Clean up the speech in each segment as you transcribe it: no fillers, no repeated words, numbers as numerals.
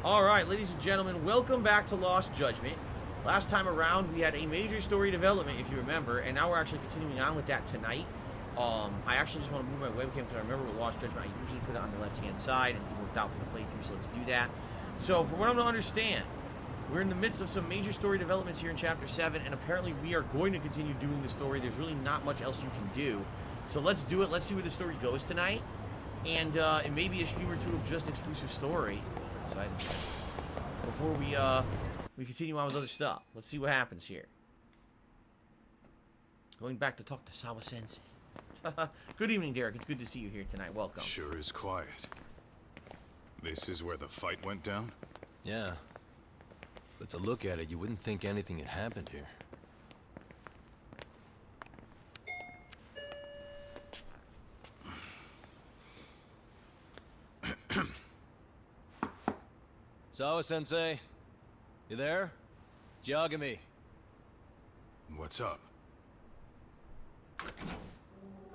Alright, ladies and gentlemen, welcome back to Lost Judgment. Last time around, we had a major story development, if you remember, and now we're actually continuing on with that tonight. I actually just want to move my webcam because I remember with Lost Judgment, I usually put it on the left-hand side, and it's worked out for the playthrough, so let's do that. So, from what I'm going to understand, we're in the midst of some major story developments here in Chapter 7, and apparently we are going to continue doing the story. There's really not much else you can do. So let's do it. Let's see where the story goes tonight. And it may be a stream or two of just exclusive story. Excited. Before we continue on with other stuff. Let's see what happens here. Going back to talk to Sawa-sensei. Good evening, Derek. It's good to see you here tonight. Welcome. Sure is quiet. This is where the fight went down? Yeah. But to look at it, you wouldn't think anything had happened here. Sawa-sensei? You there? It's Yagami. What's up?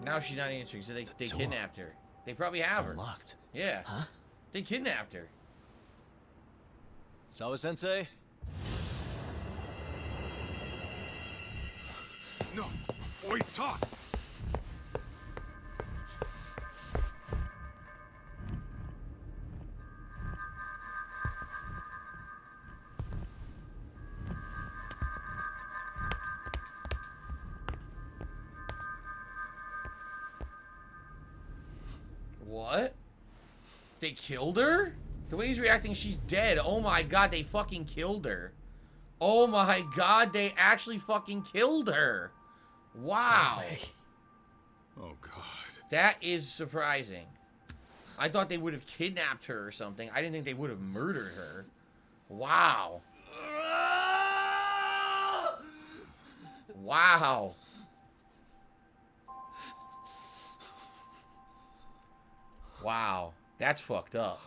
Now she's not answering, so they kidnapped her. They probably have her. Unlocked. Yeah. Huh? They kidnapped her. Sawa-sensei? No! Wait, talk! What? They killed her? The way he's reacting, she's dead. Oh my god, they fucking killed her. Oh my god, they actually fucking killed her. Wow. Oh god. That is surprising. I thought they would have kidnapped her or something. I didn't think they would have murdered her. Wow. Wow. Wow. That's fucked up.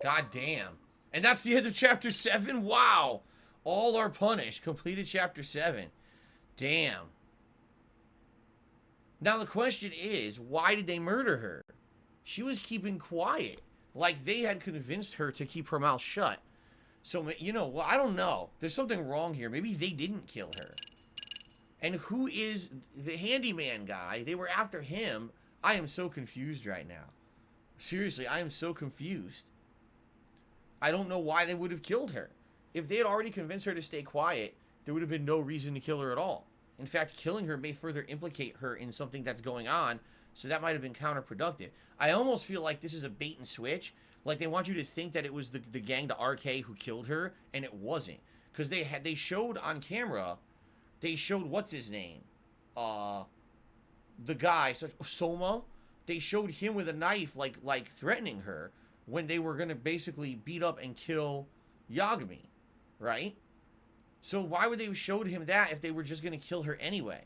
God damn. And that's the end of Chapter 7? Wow. All are punished. Completed Chapter 7. Damn. Now the question is, why did they murder her? She was keeping quiet. Like they had convinced her to keep her mouth shut. So, you know, well, I don't know. There's something wrong here. Maybe they didn't kill her. And who is the handyman guy? They were after him. I am so confused right now. Seriously, I am so confused. I don't know why they would have killed her. If they had already convinced her to stay quiet, there would have been no reason to kill her at all. In fact, killing her may further implicate her in something that's going on, so that might have been counterproductive. I almost feel like this is a bait and switch. Like they want you to think that it was the gang, the RK, who killed her, and it wasn't. Because they showed on camera, they showed, what's his name? The guy, Soma. They showed him with a knife, like threatening her, when they were going to basically beat up and kill Yagami, right? So why would they have showed him that if they were just going to kill her anyway?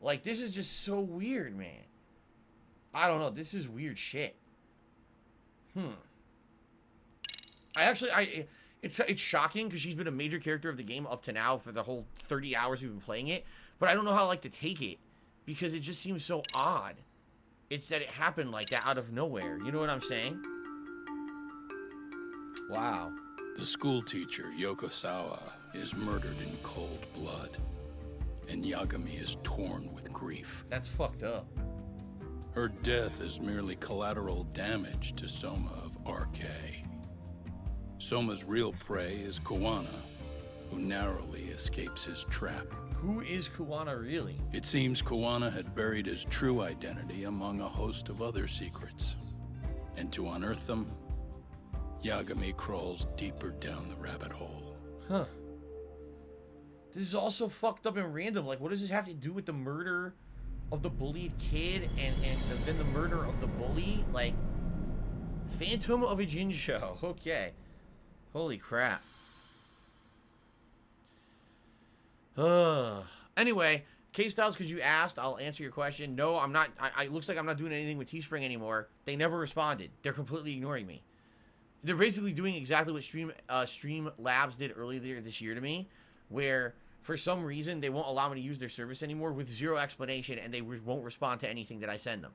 Like, this is just so weird, man. I don't know. This is weird shit. It's shocking because she's been a major character of the game up to now for the whole 30 hours we've been playing it. But I don't know how I like to take it because it just seems so odd. It's that it happened like that out of nowhere. You know what I'm saying? Wow. The school teacher, Yokosawa, is murdered in cold blood, and Yagami is torn with grief. That's fucked up. Her death is merely collateral damage to Soma of RK. Soma's real prey is Kawana, who narrowly escapes his trap. Who is Kawana really? It seems Kawana had buried his true identity among a host of other secrets. And to unearth them, Yagami crawls deeper down the rabbit hole. Huh. This is also fucked up and random. Like, what does this have to do with the murder of the bullied kid and then the murder of the bully? Like, Phantom of a Jin show. Okay. Holy crap. Anyway, K-Styles, because you asked, I'll answer your question. No, I'm not. It looks like I'm not doing anything with Teespring anymore. They never responded. They're completely ignoring me. They're basically doing exactly what Stream Labs did earlier this year to me, where for some reason they won't allow me to use their service anymore with zero explanation, and they won't respond to anything that I send them.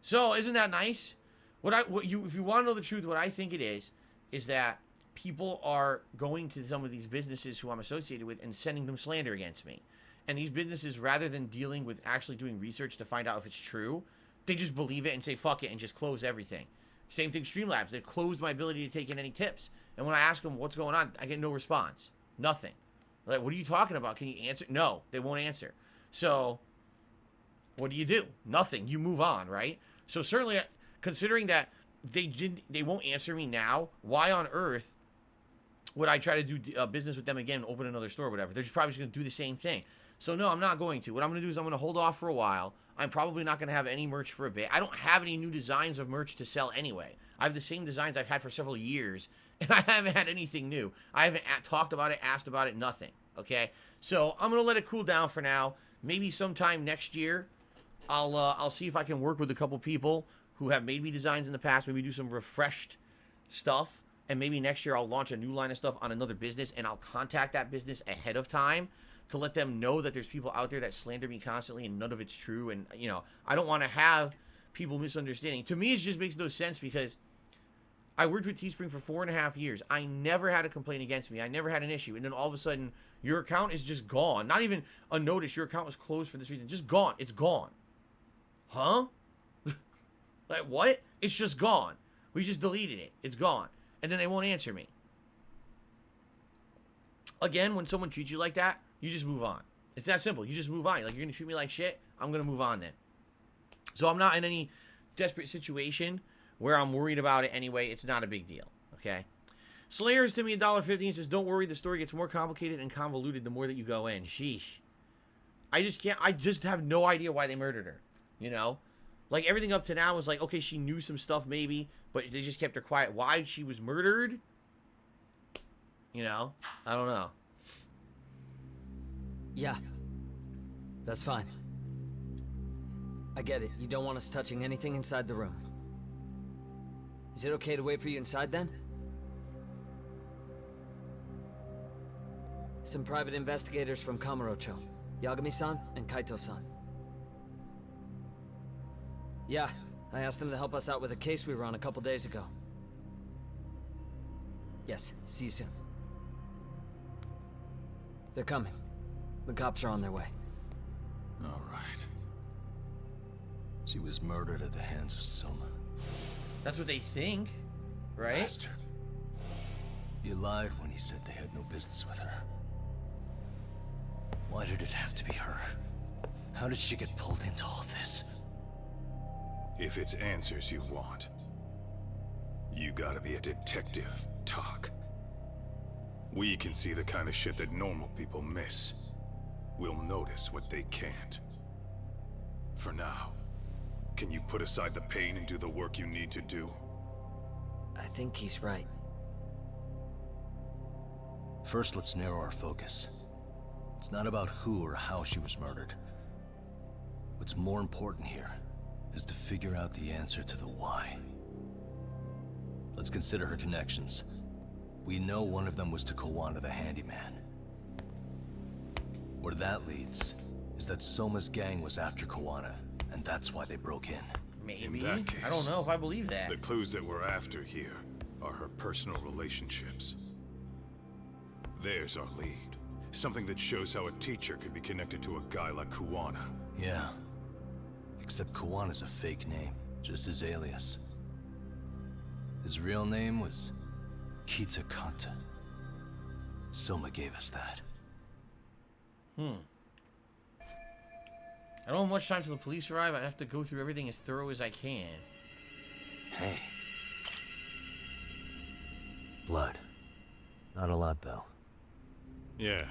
So isn't that nice? If you want to know the truth, what I think it is that people are going to some of these businesses who I'm associated with and sending them slander against me. And these businesses, rather than dealing with actually doing research to find out if it's true, they just believe it and say fuck it and just close everything. Same thing, Streamlabs. They closed my ability to take in any tips. And when I ask them what's going on, I get no response. Nothing. Like, what are you talking about? Can you answer? No, they won't answer. So, what do? Nothing. You move on, right? So certainly, considering that they won't answer me now, why on earth would I try to do business with them again, open another store or whatever? They're just probably just going to do the same thing. So no, I'm not going to. What I'm going to do is I'm going to hold off for a while. I'm probably not going to have any merch for a bit. I don't have any new designs of merch to sell anyway. I have the same designs I've had for several years, and I haven't had anything new. I haven't talked about it, asked about it, nothing. Okay? So I'm going to let it cool down for now. Maybe sometime next year, I'll see if I can work with a couple people who have made me designs in the past, maybe do some refreshed stuff, and maybe next year I'll launch a new line of stuff on another business, and I'll contact that business ahead of time to let them know that there's people out there that slander me constantly and none of it's true. And, you know, I don't want to have people misunderstanding. To me, it just makes no sense because I worked with Teespring for 4.5 years. I never had a complaint against me. I never had an issue. And then all of a sudden, your account is just gone. Not even a notice. Your account was closed for this reason. Just gone. It's gone. Huh? Like, what? It's just gone. We just deleted it. It's gone. And then they won't answer me. Again, when someone treats you like that, you just move on. It's that simple. You just move on. Like, you're going to treat me like shit, I'm going to move on then. So I'm not in any desperate situation where I'm worried about it anyway. It's not a big deal, okay? Slayers to me $1.50 and says, don't worry, the story gets more complicated and convoluted the more that you go in. Sheesh. I just have no idea why they murdered her, you know? Like, everything up to now was like, okay, she knew some stuff maybe, but they just kept her quiet. Why she was murdered? You know? I don't know. Yeah. That's fine. I get it. You don't want us touching anything inside the room. Is it okay to wait for you inside then? Some private investigators from Kamurocho. Yagami-san and Kaito-san. Yeah, I asked them to help us out with a case we were on a couple days ago. Yes, see you soon. They're coming. The cops are on their way. All right. She was murdered at the hands of Soma. That's what they think, right? Bastard. You lied when you said they had no business with her. Why did it have to be her? How did she get pulled into all this? If it's answers you want, you gotta be a detective, Talk. We can see the kind of shit that normal people miss. We'll notice what they can't. For now, can you put aside the pain and do the work you need to do? I think he's right. First, let's narrow our focus. It's not about who or how she was murdered. What's more important here is to figure out the answer to the why. Let's consider her connections. We know one of them was to Kawana the handyman. Where that leads is that Soma's gang was after Kawana, and that's why they broke in. Maybe. In that case, I don't know if I believe that. the clues that we're after here are her personal relationships. There's our lead. Something that shows how a teacher could be connected to a guy like Kawana. Yeah. Except Kawana's a fake name, just his alias. His real name was Kitakata. Soma gave us that. I don't have much time till the police arrive. I have to go through everything as thorough as I can. Hey. Blood. Not a lot, though. Yeah,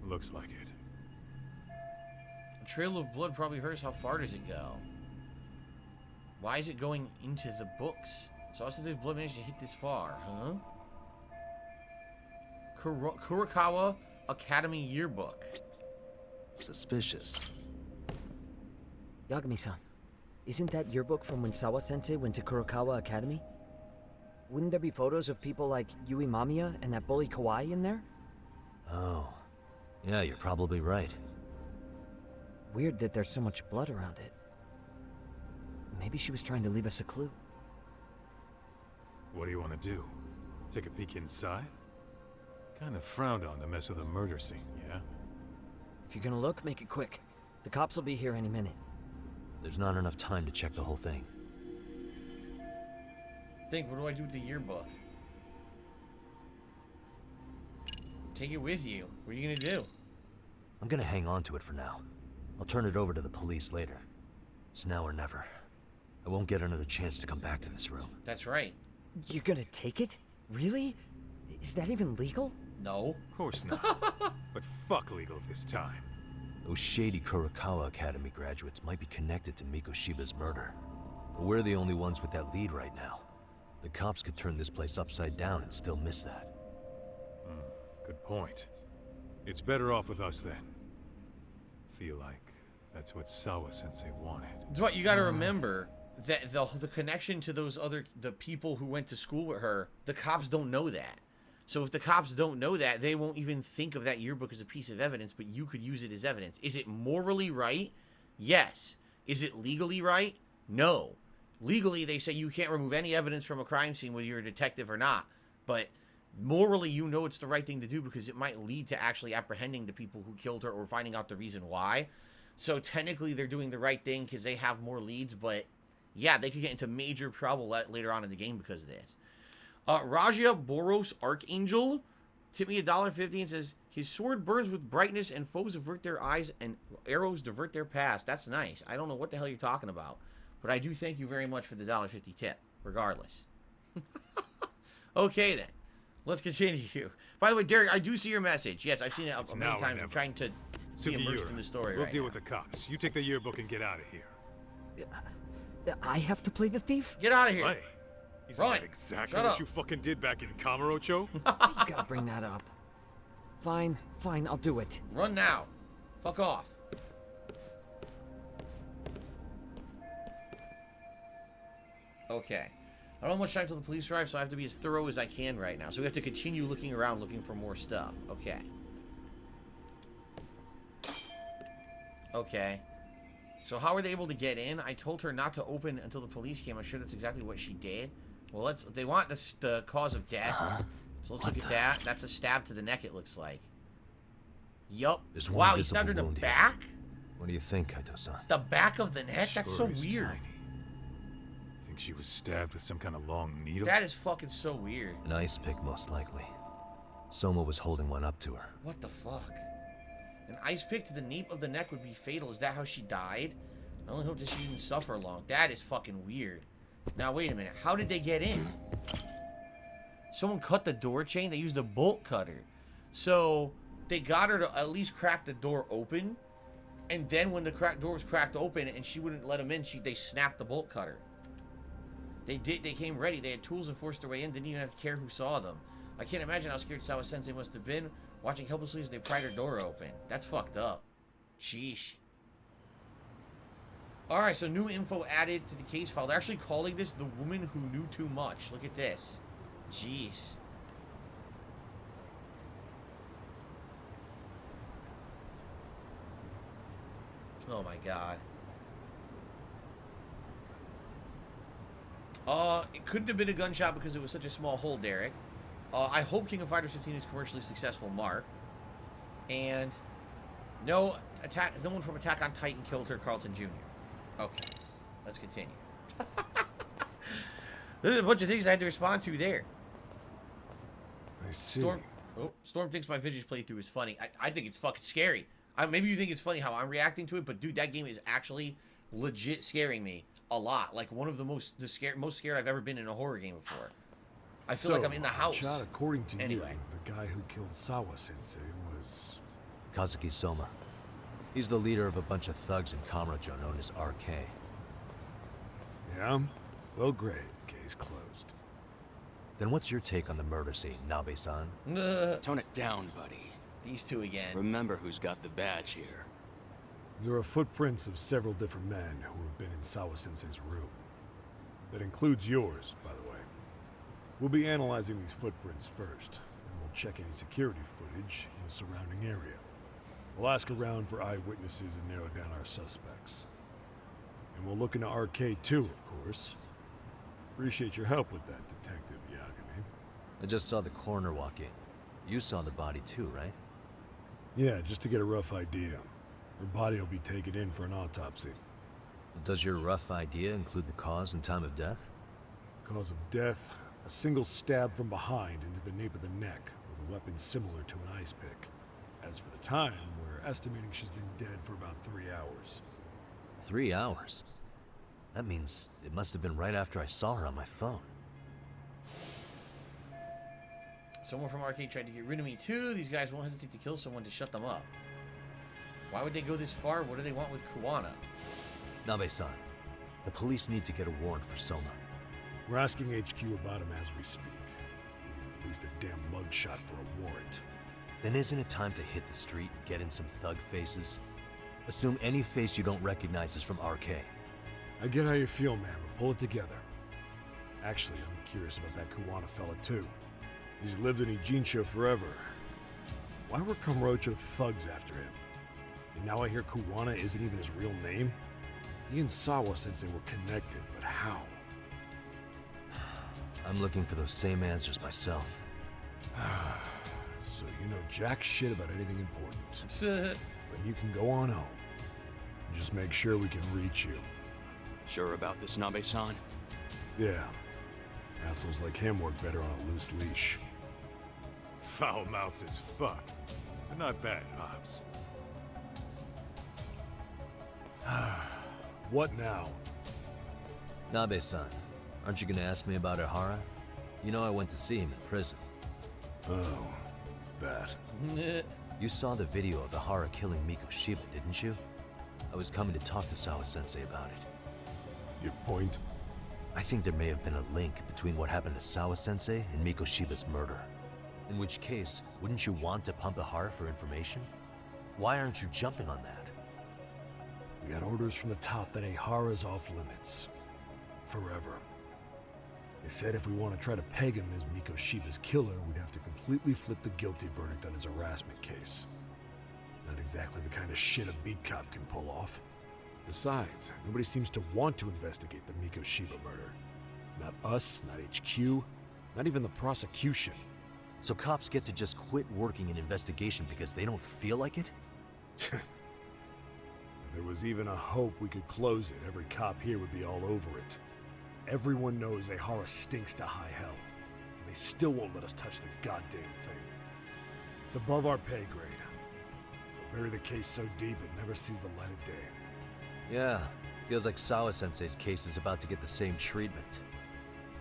looks like it. A trail of blood probably hurts. How far does it go? Why is it going into the books? So how since there's blood managed to hit this far, huh? Kurokawa Academy Yearbook. Suspicious. Yagami-san, isn't that yearbook from when Sawa-sensei went to Kurokawa Academy? Wouldn't there be photos of people like Yui Mamiya and that bully Kawaii in there? Oh. Yeah, you're probably right. Weird that there's so much blood around it. Maybe she was trying to leave us a clue. What do you want to do? Take a peek inside? Kind of frowned on to mess with a murder scene, yeah? If you're gonna look, make it quick. The cops will be here any minute. There's not enough time to check the whole thing. Think, what do I do with the yearbook? Take it with you. What are you gonna do? I'm gonna hang on to it for now. I'll turn it over to the police later. It's now or never. I won't get another chance to come back to this room. That's right. You're gonna take it? Really? Is that even legal? No. Of course not. But fuck legal this time. Those shady Kurokawa Academy graduates might be connected to Mikoshiba's murder. But we're the only ones with that lead right now. The cops could turn this place upside down and still miss that. Good point. It's better off with us then. Feel like that's what Sawa-sensei wanted. That's what you gotta remember. That the connection to the people who went to school with her, the cops don't know that. So if the cops don't know that, they won't even think of that yearbook as a piece of evidence, but you could use it as evidence. Is it morally right? Yes. Is it legally right? No. Legally, they say you can't remove any evidence from a crime scene whether you're a detective or not. But morally, you know it's the right thing to do because it might lead to actually apprehending the people who killed her or finding out the reason why. So technically, they're doing the right thing because they have more leads, but yeah, they could get into major trouble later on in the game because of this. Raja Boros Archangel tipped me $1.50 and says, his sword burns with brightness and foes avert their eyes and arrows divert their path. That's nice. I don't know what the hell you're talking about, but I do thank you very much for the $1.50 tip, regardless. Okay, then. Let's continue. By the way, Derek, I do see your message. Yes, I've seen it many times. I'm trying to be immersed in the story We'll right deal now. with the cops. You take the yearbook and get out of here. I have to play the thief? Get out of here. Right. Is Run. that exactly Shut what up. you fucking did back in Kamurocho? You gotta bring that up. Fine, I'll do it. Run now. Fuck off. Okay. I don't have much time till the police arrive, so I have to be as thorough as I can right now. So we have to continue looking around, looking for more stuff. Okay. Okay. So how were they able to get in? I told her not to open until the police came. I'm sure that's exactly what she did. Well, they want the cause of death. So let's look at that. That's a stab to the neck, it looks like. Yup. There's one Wow, he visible stabbed her in the wound here. back? What do you think, Kaito-san? The back of the neck? That's so Sure is weird. tiny. Think she was stabbed with some kind of long needle? That is fucking so weird. An ice pick, most likely. Soma was holding one up to her. What the fuck? An ice pick to the nape of the neck would be fatal. Is that how she died? I only hope that she didn't suffer long. That is fucking weird. Now, wait a minute. How did they get in? Someone cut the door chain? They used a bolt cutter. So, they got her to at least crack the door open. And then when the door was cracked open and she wouldn't let them in, they snapped the bolt cutter. They came ready. They had tools and forced their way in. Didn't even have to care who saw them. I can't imagine how scared Sawa-sensei must have been watching helplessly as they pried her door open. That's fucked up. Sheesh. Alright, so new info added to the case file. They're actually calling this the woman who knew too much. Look at this. Jeez. Oh my god. It couldn't have been a gunshot because it was such a small hole, Derek. I hope King of Fighters 15 is commercially successful, Mark. And no one from Attack on Titan killed her, Carlton Jr. Okay, let's continue. There's a bunch of things I had to respond to there. I see. Storm thinks my Vintage playthrough is funny. I think it's fucking scary. Maybe you think it's funny how I'm reacting to it, but dude, that game is actually legit scaring me a lot. Like one of the most scared I've ever been in a horror game before. I feel like I'm in the house. Chad, according to Anyway. you, the guy who killed Sawa-sensei was... Kazuki Soma. He's the leader of a bunch of thugs in Kamurocho known as RK. Yeah? Well, great. Case closed. Then what's your take on the murder scene, Nabe-san? Tone it down, buddy. These two again. Remember who's got the badge here. There are footprints of several different men who have been in Sawa-sensei's room. That includes yours, by the way. We'll be analyzing these footprints first, and we'll check any security footage in the surrounding area. We'll ask around for eyewitnesses and narrow down our suspects. And we'll look into RK too, of course. Appreciate your help with that, Detective Yagami. I just saw the coroner walk in. You saw the body too, right? Yeah, just to get a rough idea. Her body will be taken in for an autopsy. Does your rough idea include the cause and time of death? Cause of death, a single stab from behind into the nape of the neck with a weapon similar to an ice pick. As for the time, we're estimating she's been dead for about 3 hours. 3 hours? That means it must have been right after I saw her on my phone. Someone from Arcade tried to get rid of me too. These guys won't hesitate to kill someone to shut them up. Why would they go this far? What do they want with Kuwana? Nabe-san, the police need to get a warrant for Soma. We're asking HQ about him as we speak. We need at least a damn mugshot for a warrant. Then isn't it time to hit the street, get in some thug faces? Assume any face you don't recognize is from RK. I get how you feel, man, but pull it together. Actually, I'm curious about that Kuwana fella too. He's lived in Ijincho forever. Why were Kamurocho thugs after him? And now I hear Kuwana isn't even his real name? He and Sawa-sensei were connected, but how? I'm looking for those same answers myself. So you know jack shit about anything important. Then you can go on home. Just make sure we can reach you. Sure about this, Nabe-san? Yeah. Assholes like him work better on a loose leash. Foul-mouthed as fuck. But not bad, Pops. What now? Nabe-san, aren't you gonna ask me about Ihara? You know I went to see him in prison. Oh, that. You saw the video of Ihara killing Miko Shiba, didn't you? I was coming to talk to Sawa-sensei about it. Your point? I think there may have been a link between what happened to Sawa-sensei and Miko Shiba's murder. In which case, wouldn't you want to pump Ihara for information? Why aren't you jumping on that? We got orders from the top that Ihara's off limits. Forever. They said if we want to try to peg him as Miko Shiba's killer, we'd have to completely flip the guilty verdict on his harassment case. Not exactly the kind of shit a beat cop can pull off. Besides, nobody seems to want to investigate the Miko Shiba murder. Not us, not HQ, not even the prosecution. So cops get to just quit working an investigation because they don't feel like it? If there was even a hope we could close it, every cop here would be all over it. Everyone knows Ihara stinks to high hell. And they still won't let us touch the goddamn thing. It's above our pay grade. We'll bury the case so deep it never sees the light of day. Yeah, feels like Sawa-sensei's case is about to get the same treatment.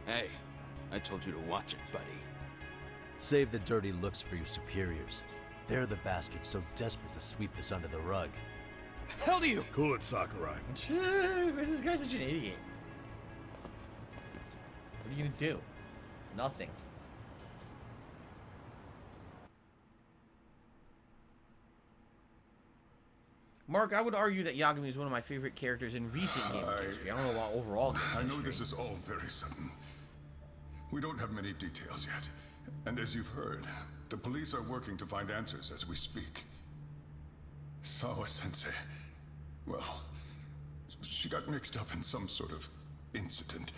Hey, I told you to watch it, buddy. Save the dirty looks for your superiors. They're the bastards so desperate to sweep this under the rug. Hell do you? Cool it, Sakurai. This guy's such an idiot. What are you gonna do? Nothing. Mark, I would argue that Yagami is one of my favorite characters in recent gaming history. I don't know about overall gaming I know history. this is all very sudden. We don't have many details yet. And as you've heard, the police are working to find answers as we speak. Sawa-sensei, well, she got mixed up in some sort of incident.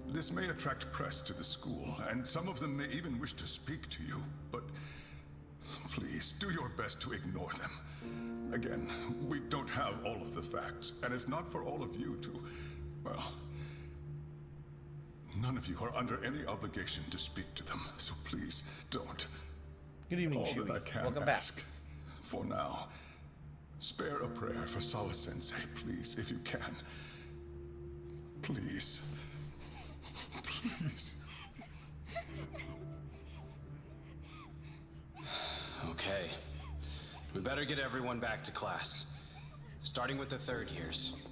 This may attract press to the school, and some of them may even wish to speak to you, but please, do your best to ignore them. Again, we don't have all of the facts, and it's not for all of you to, well, none of you are under any obligation to speak to them, so please don't. Good evening, All Chewie. that I can Welcome back. ask, for now, spare a prayer for Sawa-sensei, please, if you can. Please. Please. Okay. We better get everyone back to class. Starting with the third years.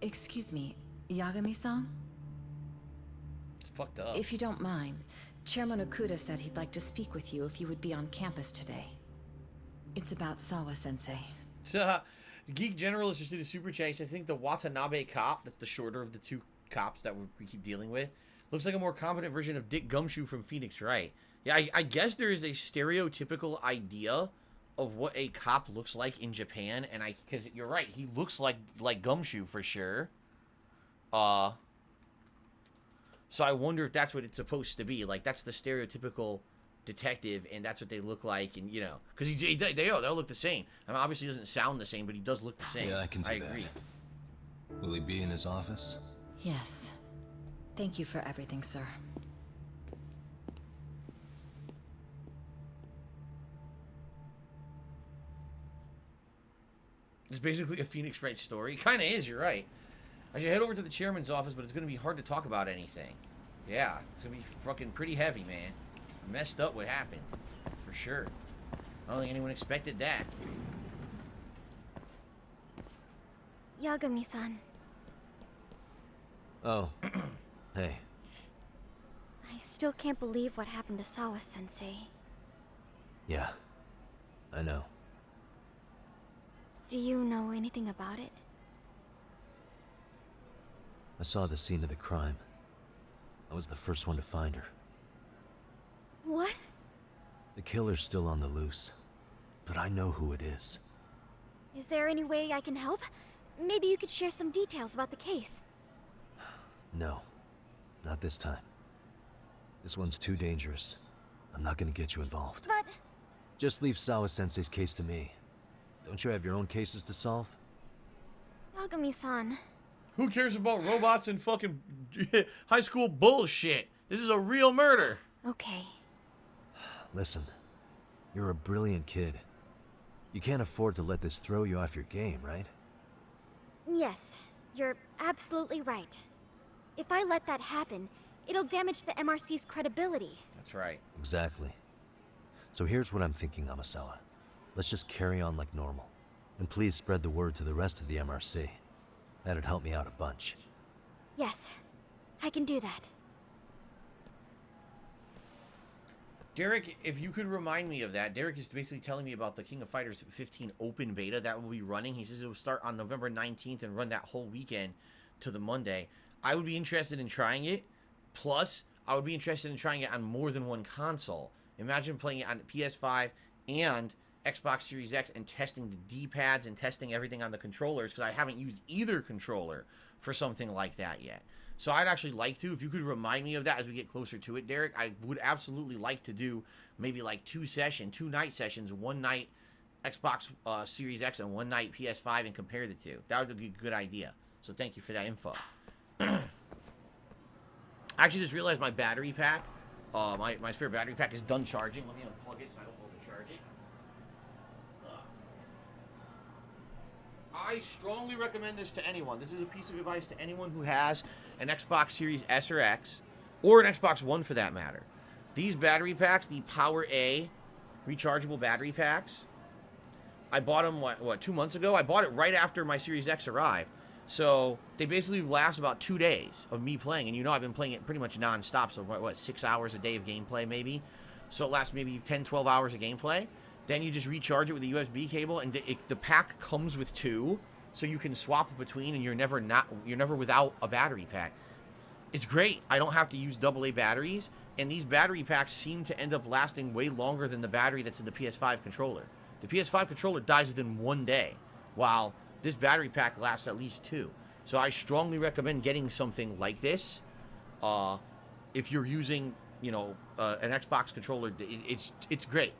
Excuse me, Yagami-san? It's fucked up. If you don't mind, Chairman Okuda said he'd like to speak with you if you would be on campus today. It's about Sawa-sensei. Geek General is just in the super chat. He says, I think the Watanabe cop, that's the shorter of the two cops that we keep dealing with, looks like a more competent version of Dick Gumshoe from Phoenix Wright. Yeah, I guess there is a stereotypical idea of what a cop looks like in Japan, and because you're right, he looks like Gumshoe for sure. So I wonder if that's what it's supposed to be. Like, that's the stereotypical detective, and that's what they look like, and, you know, because they'll look the same. I mean, obviously he doesn't sound the same, but he does look the same. Yeah, I can see agree. that. Will he be in his office? Yes. Thank you for everything, sir. It's basically a Phoenix Wright story. It kind of is, you're right. I should head over to the chairman's office, but it's going to be hard to talk about anything. Yeah, it's going to be fucking pretty heavy, man. Messed up what happened. For sure. I don't think anyone expected that. Yagami-san. Oh. Hey. I still can't believe what happened to Sawa-sensei. Yeah. I know. Do you know anything about it? I saw the scene of the crime. I was the first one to find her. What? The killer's still on the loose, but I know who it is. Is there any way I can help? Maybe you could share some details about the case. No. Not this time. This one's too dangerous. I'm not gonna get you involved. But... Just leave Sawa-sensei's case to me. Don't you have your own cases to solve? Yagami-san. Who cares about robots and fucking high school bullshit? This is a real murder. Okay. Listen, you're a brilliant kid. You can't afford to let this throw you off your game, right? Yes, you're absolutely right. If I let that happen, it'll damage the MRC's credibility. That's right. Exactly. So here's what I'm thinking, Amasawa. Let's just carry on like normal. And please spread the word to the rest of the MRC. That'd help me out a bunch. Yes, I can do that. Derek, if you could remind me of that. Derek is basically telling me about the King of Fighters 15 open beta that will be running. He says it will start on November 19th and run that whole weekend to the Monday. I would be interested in trying it. Plus, I would be interested in trying it on more than one console. Imagine playing it on PS5 and Xbox Series X and testing the D-pads and testing everything on the controllers, because I haven't used either controller for something like that yet. So I'd actually like to, if you could remind me of that as we get closer to it, Derek. I would absolutely like to do maybe like two night sessions, one night Xbox Series X and one night PS5, and compare the two. That would be a good idea. So thank you for that info. I actually just realized my battery pack, my spare battery pack is done charging. Let me unplug it so I don't overcharge it. I strongly recommend this to anyone. This is a piece of advice to anyone who has an Xbox Series S or X, or an Xbox One for that matter. These battery packs, the Power A rechargeable battery packs, I bought them, what 2 months ago? I bought it right after my Series X arrived. So they basically last about 2 days of me playing. And you know I've been playing it pretty much non-stop. So what 6 hours a day of gameplay maybe? So it lasts maybe 10, 12 hours of gameplay. Then you just recharge it with a USB cable, and the pack comes with 2, so you can swap between, and you're never without a battery pack. It's great. I don't have to use AA batteries, and these battery packs seem to end up lasting way longer than the battery that's in the PS5 controller. The PS5 controller dies within 1 day, while this battery pack lasts at least 2. So I strongly recommend getting something like this. If you're using, an Xbox controller, it's great.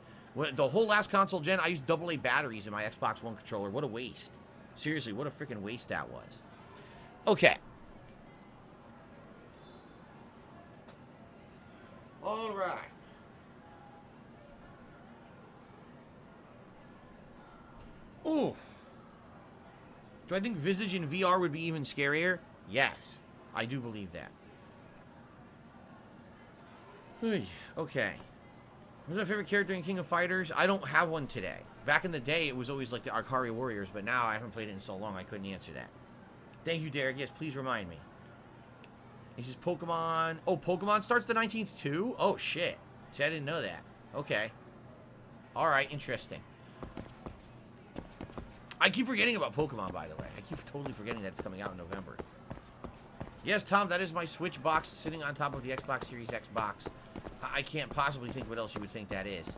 The whole last console gen, I used AA batteries in my Xbox One controller. What a waste. Seriously, what a freaking waste that was. Okay. All right. Ooh. Do I think Visage in VR would be even scarier? Yes. I do believe that. Okay. Who's my favorite character in King of Fighters? I don't have one today. Back in the day, it was always like the Arcari Warriors, but now I haven't played it in so long, I couldn't answer that. Thank you, Derek. Yes, please remind me. He says Pokemon. Oh, Pokemon starts the 19th too? Oh, shit. See, I didn't know that. Okay. Alright, interesting. I keep forgetting about Pokemon, by the way. I keep totally forgetting that it's coming out in November. Yes, Tom, that is my Switch box sitting on top of the Xbox Series X box. I can't possibly think what else you would think that is.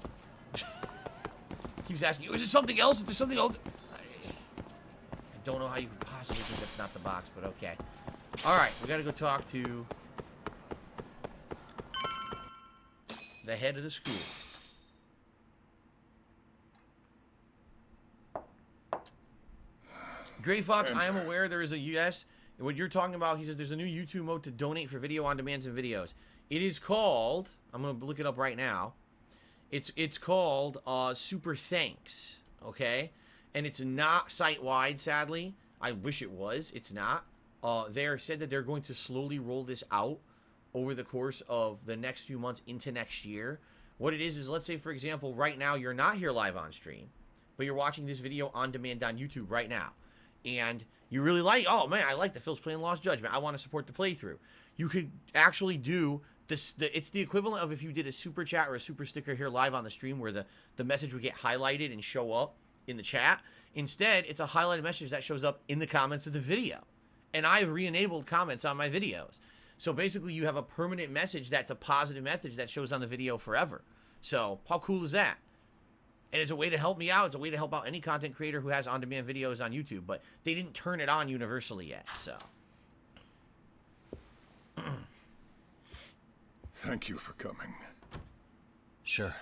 Keeps asking you, is it something else? Is there something else? I don't know how you could possibly think that's not the box, but okay. Alright, we gotta go talk to the head of the school. Gray Fox, I am aware there is a US. What you're talking about, he says there's a new YouTube mode to donate for video on demands and videos. It is called, I'm gonna look it up right now. It's called Super Thanks, okay? And it's not site-wide, sadly. I wish it was. It's not. They said that they're going to slowly roll this out over the course of the next few months into next year. What it is let's say, for example, right now you're not here live on stream, but you're watching this video on demand on YouTube right now. And you really like, oh man, I like the Phil's playing Lost Judgment. I want to support the playthrough. You could actually do this. It's the equivalent of if you did a super chat or a super sticker here live on the stream where the message would get highlighted and show up in the chat. Instead, it's a highlighted message that shows up in the comments of the video. And I've re-enabled comments on my videos. So basically you have a permanent message that's a positive message that shows on the video forever. So how cool is that? And it's a way to help me out. It's a way to help out any content creator who has on-demand videos on YouTube. But they didn't turn it on universally yet, so. Thank you for coming. Sure.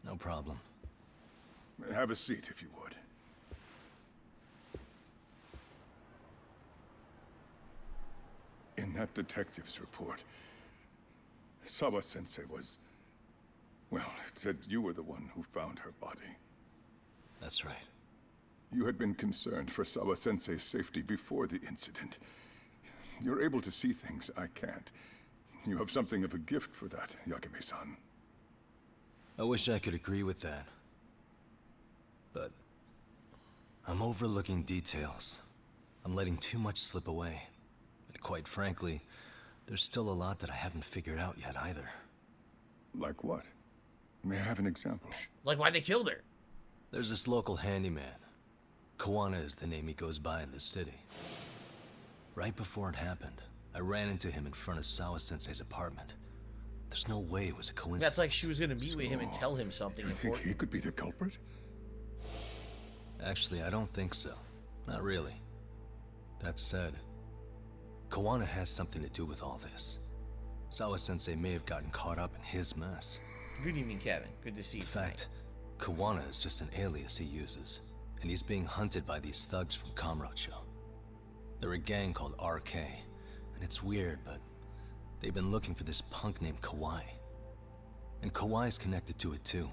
No problem. Have a seat if you would. In that detective's report, Sawa-sensei was... Well, it said you were the one who found her body. That's right. You had been concerned for Sawa-sensei's safety before the incident. You're able to see things I can't. You have something of a gift for that, Yakime-san. I wish I could agree with that. But I'm overlooking details. I'm letting too much slip away. And quite frankly, there's still a lot that I haven't figured out yet either. Like what? May I have an example? Like why they killed her. There's this local handyman. Kawana is the name he goes by in the city. Right before it happened, I ran into him in front of Sawa-sensei's apartment. There's no way it was a coincidence. That's like she was going to meet with him and tell him something You important. think he could be the culprit? Actually, I don't think so. Not really. That said, Kawana has something to do with all this. Sawa-sensei may have gotten caught up in his mess. Good evening, Kevin. Good to see you. In fact, Kawana is just an alias he uses, and he's being hunted by these thugs from Kamurocho. They're a gang called RK, and it's weird, but they've been looking for this punk named Kawai. And Kawai's connected to it too.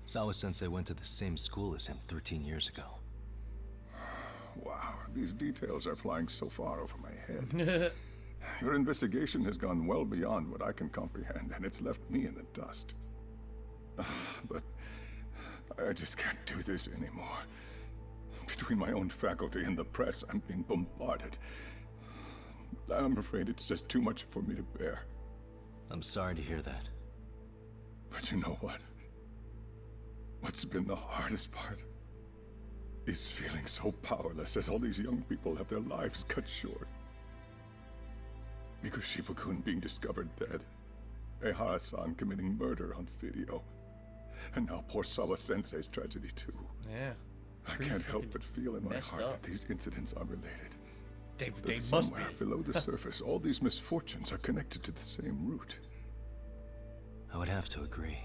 Sawa-sensei went to the same school as him 13 years ago. Wow, these details are flying so far over my head. Your investigation has gone well beyond what I can comprehend, and it's left me in the dust. But I just can't do this anymore. Between my own faculty and the press, I'm being bombarded. I'm afraid it's just too much for me to bear. I'm sorry to hear that. But you know what? What's been the hardest part is feeling so powerless as all these young people have their lives cut short. Mikushima-kun being discovered dead, Ehara-san committing murder on video, and now poor Sawa-sensei's tragedy too. Yeah. I can't help but feel in my heart that these incidents are related. They must somewhere be. below the surface, all these misfortunes are connected to the same root. I would have to agree.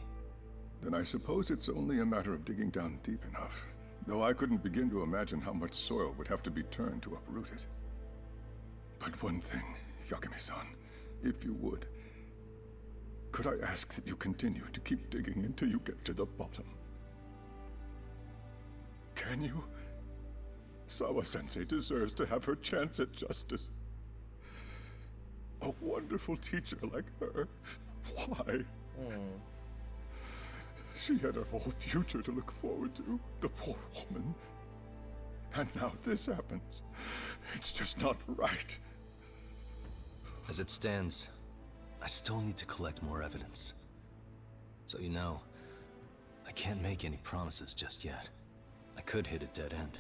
Then I suppose it's only a matter of digging down deep enough. Though I couldn't begin to imagine how much soil would have to be turned to uproot it. But one thing, Yakime-san, if you would, could I ask that you continue to keep digging until you get to the bottom? Can you? Sawa-sensei deserves to have her chance at justice. A wonderful teacher like her. Why? She had her whole future to look forward to, the poor woman. And now this happens. It's just not right. As it stands, I still need to collect more evidence. So you know, I can't make any promises just yet. I could hit a dead end.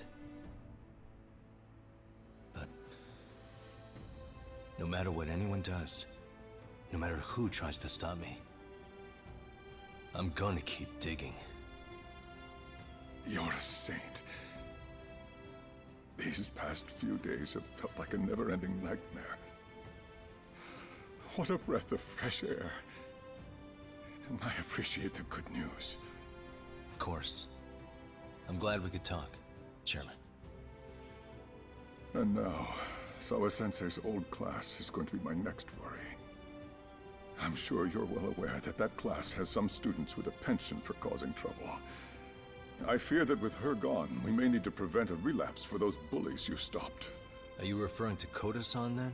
But no matter what anyone does, no matter who tries to stop me, I'm gonna keep digging. You're a saint. These past few days have felt like a never-ending nightmare. What a breath of fresh air. And I appreciate the good news. Of course. I'm glad we could talk, Chairman. And now, Sawa-sensei's old class is going to be my next worry. I'm sure you're well aware that that class has some students with a penchant for causing trouble. I fear that with her gone, we may need to prevent a relapse for those bullies you stopped. Are you referring to Koda-san then?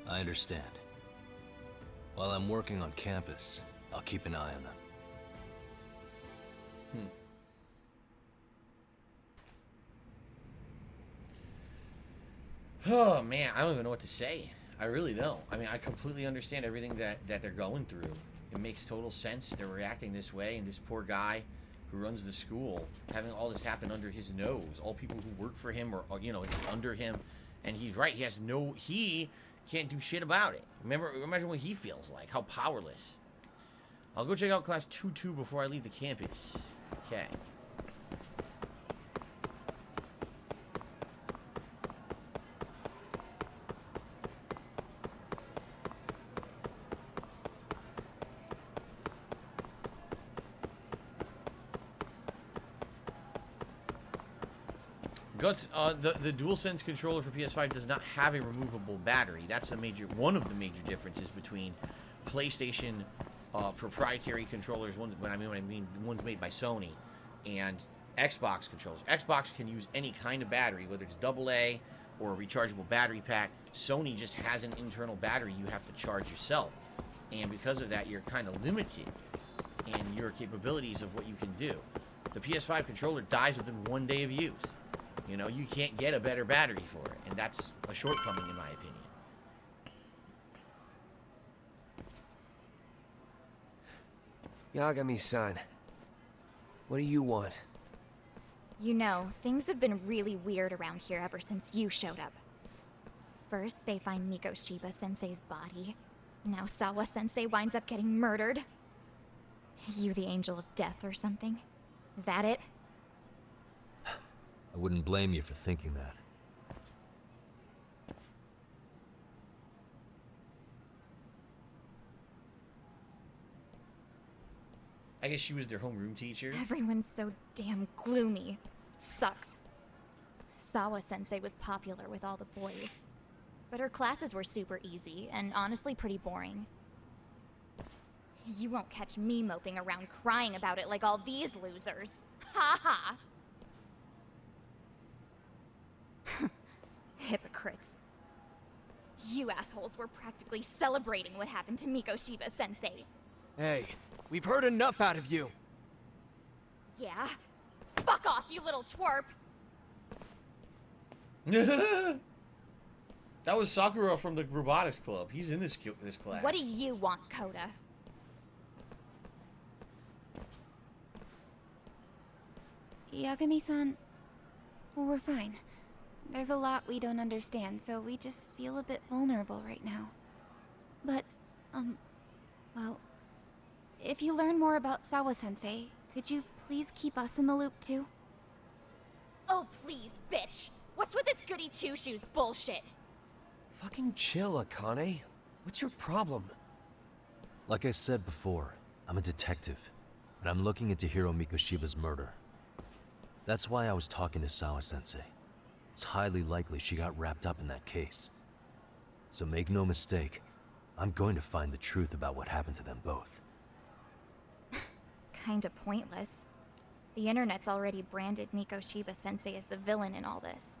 I understand. While I'm working on campus, I'll keep an eye on them. Oh man, I don't even know what to say. I really don't. I mean, I completely understand everything that they're going through. It makes total sense. They're reacting this way, and this poor guy who runs the school, having all this happen under his nose. All people who work for him or you know, under him. And he's right. He can't do shit about it. Imagine what he feels like. How powerless. I'll go check out class 2-2 before I leave the campus. Okay. Guts, the DualSense controller for PS5 does not have a removable battery. That's one of the major differences between PlayStation proprietary controllers, ones made by Sony, and Xbox controllers. Xbox can use any kind of battery, whether it's AA or a rechargeable battery pack. Sony just has an internal battery you have to charge yourself, and because of that, you're kind of limited in your capabilities of what you can do. The PS5 controller dies within 1 day of use. You know, you can't get a better battery for it, and that's a shortcoming in my opinion. Yagami-san, what do you want? You know, things have been really weird around here ever since you showed up. First, they find Mikoshiba-sensei's body. Now Sawa-sensei winds up getting murdered. You the angel of death or something? Is that it? I wouldn't blame you for thinking that. I guess she was their homeroom teacher. Everyone's so damn gloomy. It sucks. Sawa-sensei was popular with all the boys. But her classes were super easy, and honestly pretty boring. You won't catch me moping around crying about it like all these losers. Ha ha! Hypocrites. You assholes were practically celebrating what happened to Mikoshiba-sensei. Hey, we've heard enough out of you. Yeah? Fuck off, you little twerp! That was Sakura from the robotics club. He's in this class. What do you want, Koda? Yagami-san, well, we're fine. There's a lot we don't understand, so we just feel a bit vulnerable right now. But, well, if you learn more about Sawa-sensei, could you please keep us in the loop too? Oh, please, bitch! What's with this goody two-shoes bullshit? Fucking chill, Akane. What's your problem? Like I said before, I'm a detective, and I'm looking into Hiro Mikoshiba's murder. That's why I was talking to Sawa-sensei. It's highly likely she got wrapped up in that case. So make no mistake, I'm going to find the truth about what happened to them both. Kinda pointless. The internet's already branded Mikoshiba-sensei as the villain in all this.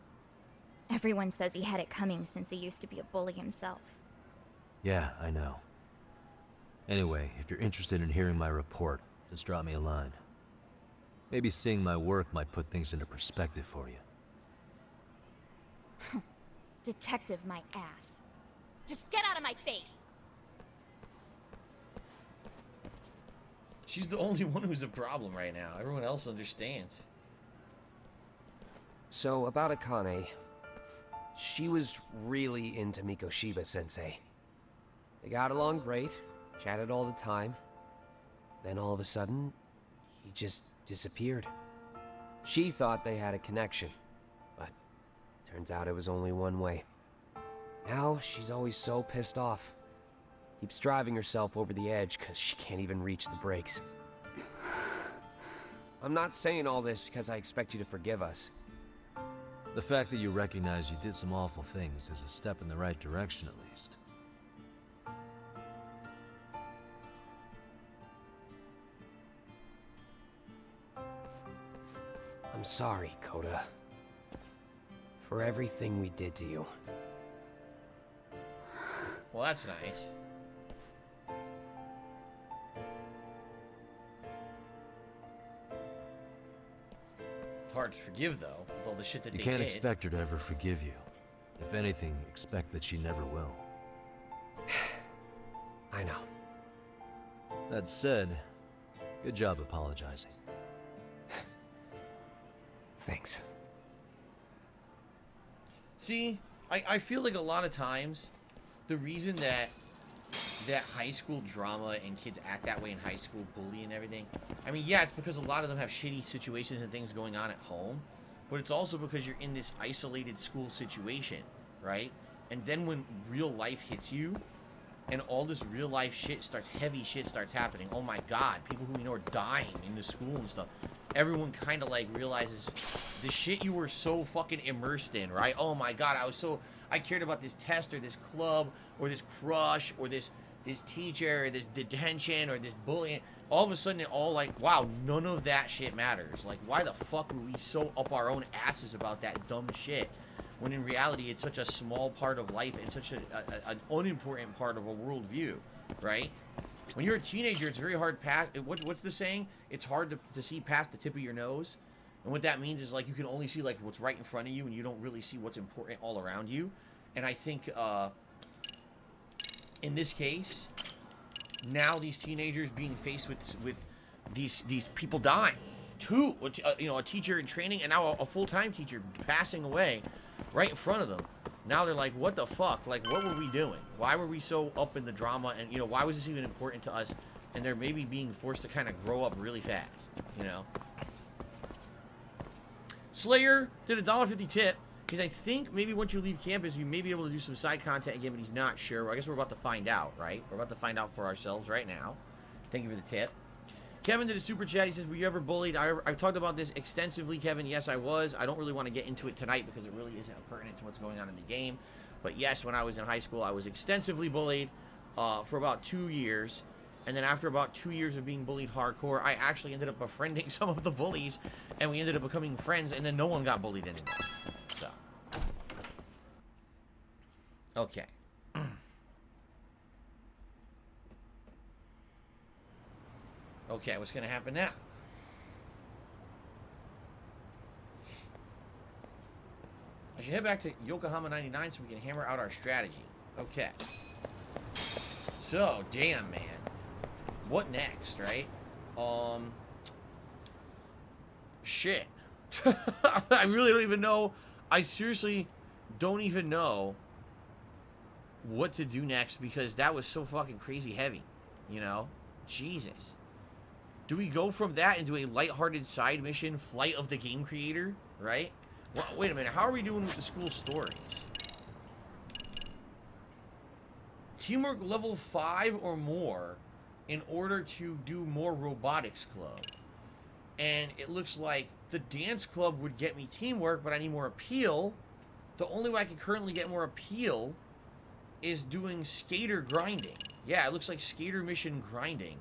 Everyone says he had it coming since he used to be a bully himself. Yeah, I know. Anyway, if you're interested in hearing my report, just drop me a line. Maybe seeing my work might put things into perspective for you. Detective my ass. Just get out of my face! She's the only one who's a problem right now. Everyone else understands. So, about Akane. She was really into Mikoshiba-sensei. They got along great, chatted all the time. Then all of a sudden, he just disappeared. She thought they had a connection, but turns out it was only one way. Now she's always so pissed off. Keeps driving herself over the edge because she can't even reach the brakes. I'm not saying all this because I expect you to forgive us. The fact that you recognize you did some awful things is a step in the right direction, at least. I'm sorry, Coda. For everything we did to you. Well, that's nice. It's hard to forgive, though, with all the shit that You they can't did. expect her to ever forgive you. If anything, expect that she never will. I know. That said, good job apologizing. Thanks. See, I feel like a lot of times, the reason that high school drama and kids act that way in high school, bully and everything, I mean, yeah, it's because a lot of them have shitty situations and things going on at home, but it's also because you're in this isolated school situation, right? And then when real life hits you, and all this real life shit starts, heavy shit starts happening, oh my god, people who we know are dying in the school and stuff, everyone kind of like realizes the shit you were so fucking immersed in, right? Oh my god, I cared about this test or this club or this crush or this teacher or this detention or this bullying. All of a sudden it all like, wow, none of that shit matters. Like, why the fuck were we so up our own asses about that dumb shit? When in reality, it's such a small part of life and such an unimportant part of a worldview, right? When you're a teenager, it's very hard past. What's the saying? It's hard to see past the tip of your nose. And what that means is, like, you can only see, like, what's right in front of you, and you don't really see what's important all around you. And I think, in this case, now these teenagers being faced with these people dying. Two, a teacher in training, and now a full-time teacher passing away right in front of them. Now they're like, what the fuck? Like, what were we doing? Why were we so up in the drama? And, why was this even important to us? And they're maybe being forced to kind of grow up really fast, Slayer did a $1.50 tip, because I think maybe once you leave campus, you may be able to do some side content again, but he's not sure. Well, I guess we're about to find out, right? We're about to find out for ourselves right now. Thank you for the tip. Kevin did a super chat. He says, were you ever bullied? I've talked about this extensively, Kevin. Yes, I was. I don't really want to get into it tonight because it really isn't pertinent to what's going on in the game. But yes, when I was in high school, I was extensively bullied for about 2 years. And then after about 2 years of being bullied hardcore, I actually ended up befriending some of the bullies. And we ended up becoming friends. And then no one got bullied anymore. So. Okay. Okay, what's going to happen now? I should head back to Yokohama 99 so we can hammer out our strategy. Okay. So, damn, man. What next, right? Shit. I really don't even know. I seriously don't even know what to do next because that was so fucking crazy heavy. Jesus. Do we go from that into a lighthearted side mission, Flight of the Game Creator, right? Well, wait a minute, how are we doing with the school stories? Teamwork level 5 or more in order to do more robotics club. And it looks like the dance club would get me teamwork, but I need more appeal. The only way I can currently get more appeal is doing skater grinding. Yeah, it looks like skater mission grinding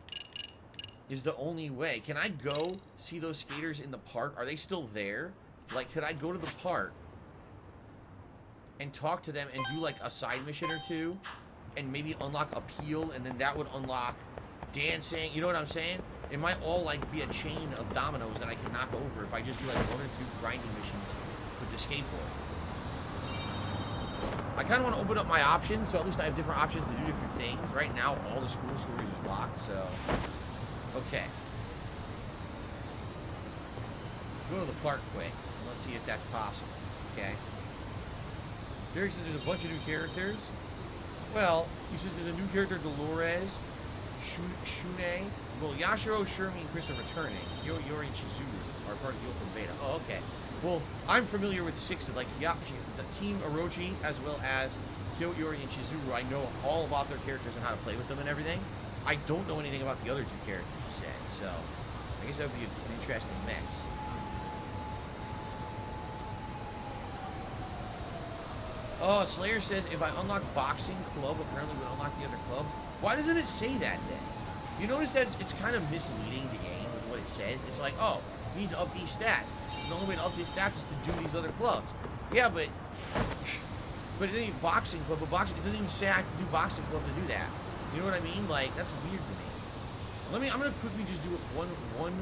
is the only way. Can I go see those skaters in the park? Are they still there? Like, could I go to the park and talk to them and do, like, a side mission or two and maybe unlock appeal, and then that would unlock dancing? You know what I'm saying? It might all, like, be a chain of dominoes that I can knock over if I just do, like, 1 or 2 grinding missions with the skateboard. I kind of want to open up my options, so at least I have different options to do different things. Right now, all the school stories is locked, so... Okay. Let's go to the park quick. Let's see if that's possible. Okay. Derek says there's a bunch of new characters. Well, he says there's a new character, Dolores, Shune, Well, Yashiro, Shermie, and Chris are returning. Yori, and Shizuru are part of the open beta. Oh, okay. Well, I'm familiar with 6 of, like, the Team Orochi, as well as Yori, and Shizuru. I know all about their characters and how to play with them and everything. I don't know anything about the other 2 characters, you said. So, I guess that would be an interesting mix. Oh, Slayer says, if I unlock boxing club, apparently would unlock the other club. Why doesn't it say that then? You notice that it's kind of misleading the game with what it says. It's like, oh, you need to up these stats. The only way to up these stats is to do these other clubs. Yeah, but it ain't boxing club. But boxing, it doesn't even say I have to do boxing club to do that. You know what I mean? Like, that's weird to me. I'm gonna quickly just do one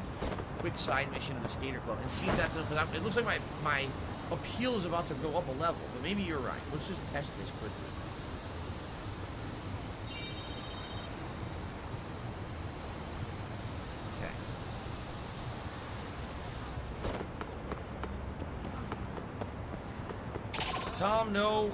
quick side mission of the skater club and see if that's enough. It looks like my appeal is about to go up a level, but maybe you're right. Let's just test this quickly. Tom, no,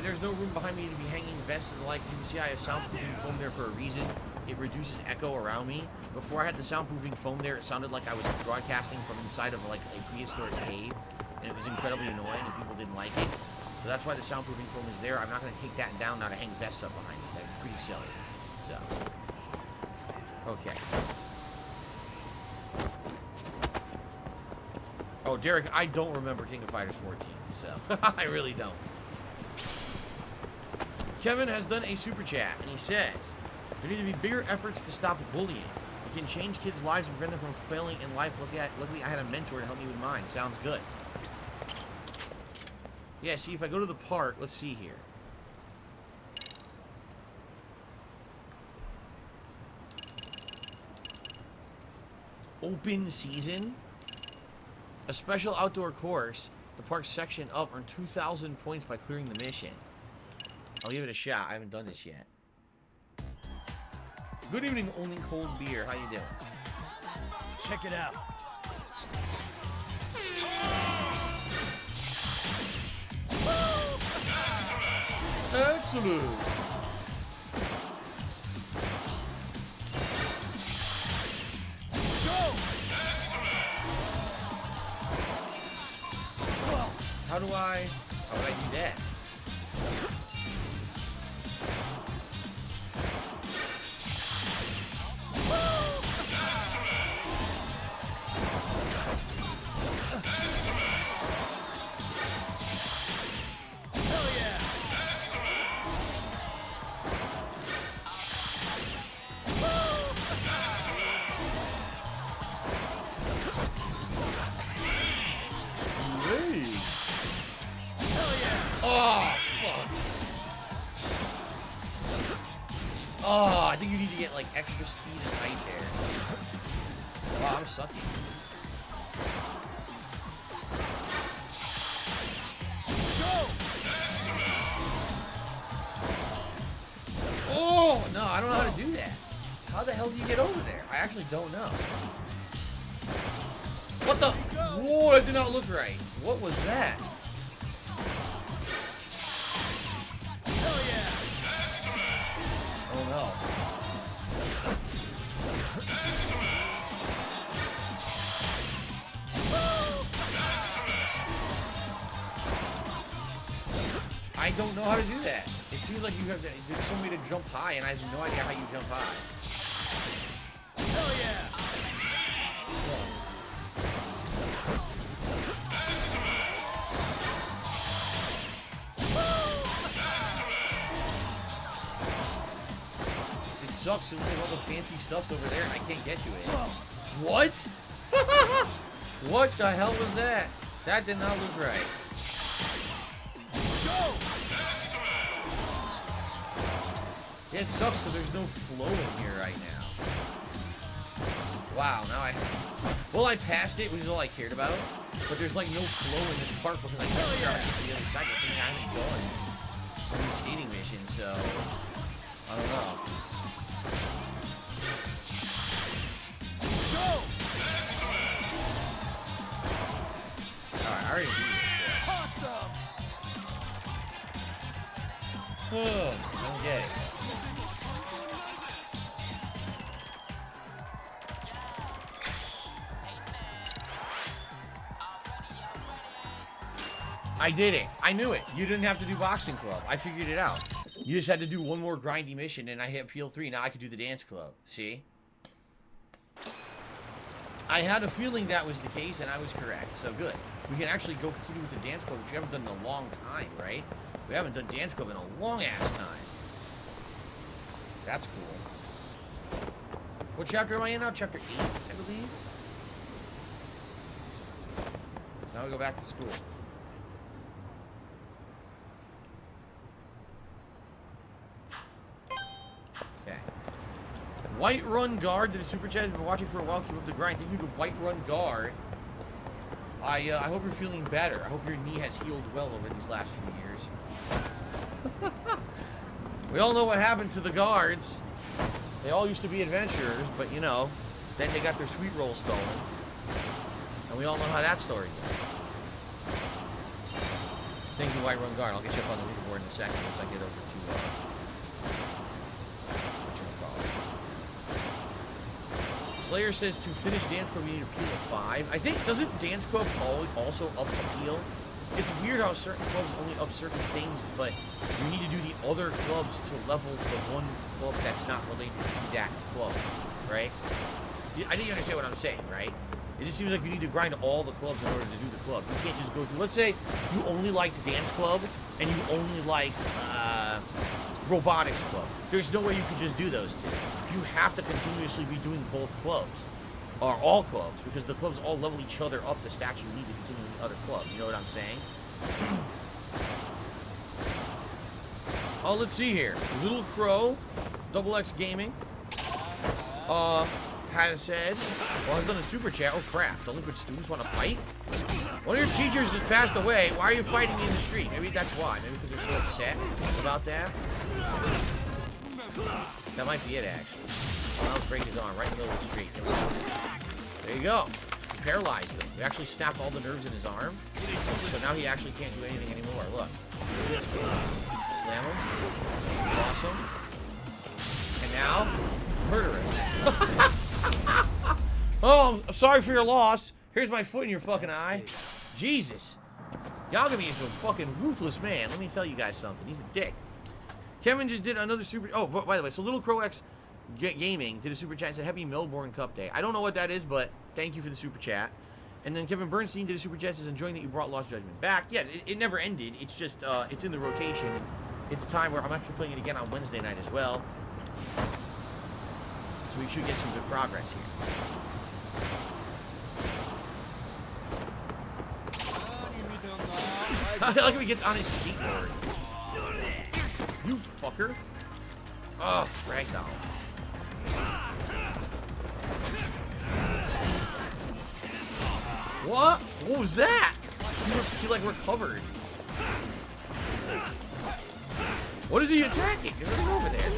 there's no room behind me to be hanging vests and the like. As you can see, I have soundproofing foam there for a reason. It reduces echo around me. Before I had the soundproofing foam there, it sounded like I was broadcasting from inside of like a prehistoric cave, and it was incredibly annoying, and people didn't like it. So that's why the soundproofing foam is there. I'm not going to take that down now to hang vests up behind me. That'd be pretty silly. So, okay. Oh, Derek, I don't remember King of Fighters 14. So, I really don't. Kevin has done a super chat, and he says, there need to be bigger efforts to stop bullying. It can change kids' lives and prevent them from failing in life. Luckily, I had a mentor to help me with mine. Sounds good. Yeah, see, if I go to the park, let's see here. Open season. A special outdoor course. The park section up, earn 2,000 points by clearing the mission. I'll give it a shot. I haven't done this yet. Good evening, Only Cold Beer. How you doing? Check it out. Excellent. How would I do that? Oh, I think you need to get like extra speed and height there. Wow, I'm sucky. Oh, no, I don't know how to do that. How the hell do you get over there? I actually don't know. What the? Whoa, that did not look right. What was that? Oh no. I don't know how to do that. It seems like you have to, there's some way to jump high, and I have no idea how you jump high. Hell yeah! It sucks with all the fancy stuff's over there, and I can't get to it. What? What the hell was that? That did not look right. Yeah, it sucks because there's no flow in here right now. Wow, now well, I passed it, which is all I cared about. But there's like no flow in this park because I can't figure out how to get to the other side. That's something I haven't done in the skating mission, so I don't know. Alright, I already did this. So. Awesome! Oh, okay. I did it. I knew it. You didn't have to do boxing club. I figured it out. You just had to do one more grindy mission, and I hit appeal 3. Now I could do the dance club. See? I had a feeling that was the case, and I was correct. So good. We can actually go continue with the dance club, which we haven't done in a long time, right? We haven't done dance club in a long-ass time. That's cool. What chapter am I in now? Chapter 8, I believe? So now we go back to school. Okay. White Run Guard did a super chat. Has been watching for a while. Keep up the grind. Thank you to White Run Guard. I hope you're feeling better. I hope your knee has healed well over these last few years. We all know what happened to the guards. They all used to be adventurers, but you know, then they got their sweet rolls stolen. And we all know how that story goes. Thank you, White Run Guard. I'll get you up on the leaderboard in a second once I get over to Slayer says to finish Dance Club, you need appeal of 5. I think, doesn't Dance Club also up appeal? It's weird how certain clubs only up certain things, but you need to do the other clubs to level the one club that's not related to that club, right? I think you understand what I'm saying, right? It just seems like you need to grind all the clubs in order to do the club. You can't just go through, let's say you only like the Dance Club, and you only like, Robotics Club. There's no way you could just do those two. You have to continuously be doing both clubs, or all clubs, because the clubs all level each other up the stats you need to continue with the other club. You know what I'm saying? Oh, let's see here. Little Crow, DSPGaming, has said, well, has done a super chat. Oh crap! Delinquent students want to fight. One of your teachers just passed away. Why are you fighting in the street? Maybe that's why. Maybe because they're so upset about that. That might be it, actually. Well, let's break his arm right in the middle of the street. There you go. We paralyzed him. We actually snapped all the nerves in his arm. So now he actually can't do anything anymore. Look. Slam him. Awesome. And now, murder him. Oh, I'm sorry for your loss. Here's my foot in your fucking eye. Jesus. Yagami is a fucking ruthless man. Let me tell you guys something. He's a dick. Kevin just did another super... Oh, by the way, so Little Crow X Gaming did a super chat and said, Happy Melbourne Cup Day. I don't know what that is, but thank you for the super chat. And then Kevin Bernstein did a super chat and says, enjoying that you brought Lost Judgment back. Yes, it never ended. It's just, it's in the rotation. It's time where I'm actually playing it again on Wednesday night as well. So we should get some good progress here. I like how he gets on his skateboard. You fucker. Oh, ragdoll. What? What was that? He like recovered. What is he attacking? There's nothing over there.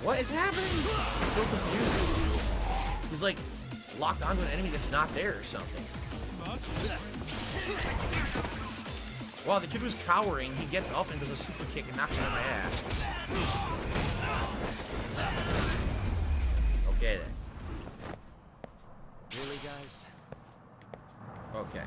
What is happening? He's so confused. He's like locked onto an enemy that's not there or something. Wow, the kid was cowering. He gets up and does a super kick and knocks him on my ass. Okay then. Really, guys? Okay.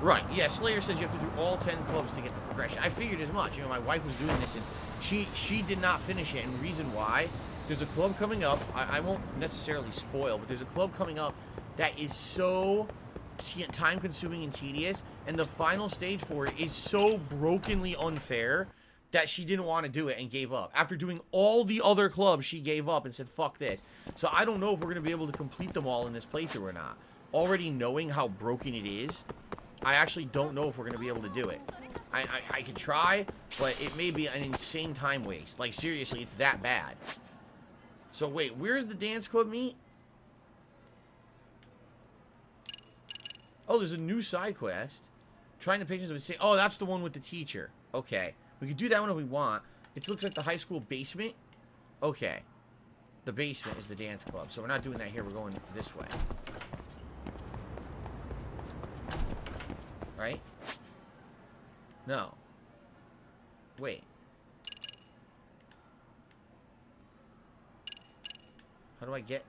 Right, yeah, Slayer says you have to do all 10 clubs to get the progression. I figured as much. You know, my wife was doing this and she did not finish it. And the reason why, there's a club coming up. I won't necessarily spoil, but there's a club coming up that is so time-consuming and tedious, and the final stage for it is so brokenly unfair that she didn't want to do it and gave up. After doing all the other clubs, she gave up and said, fuck this. So I don't know if we're going to be able to complete them all in this playthrough or not. Already knowing how broken it is, I actually don't know if we're going to be able to do it. I can try, but it may be an insane time waste. Like, seriously, it's that bad. So wait, where's the dance club meet? Oh, there's a new side quest. Trying the patience of a say. Oh, that's the one with the teacher. Okay. We can do that one if we want. It looks like the high school basement. Okay. The basement is the dance club. So we're not doing that here. We're going this way. Right? No. Wait. How do I get...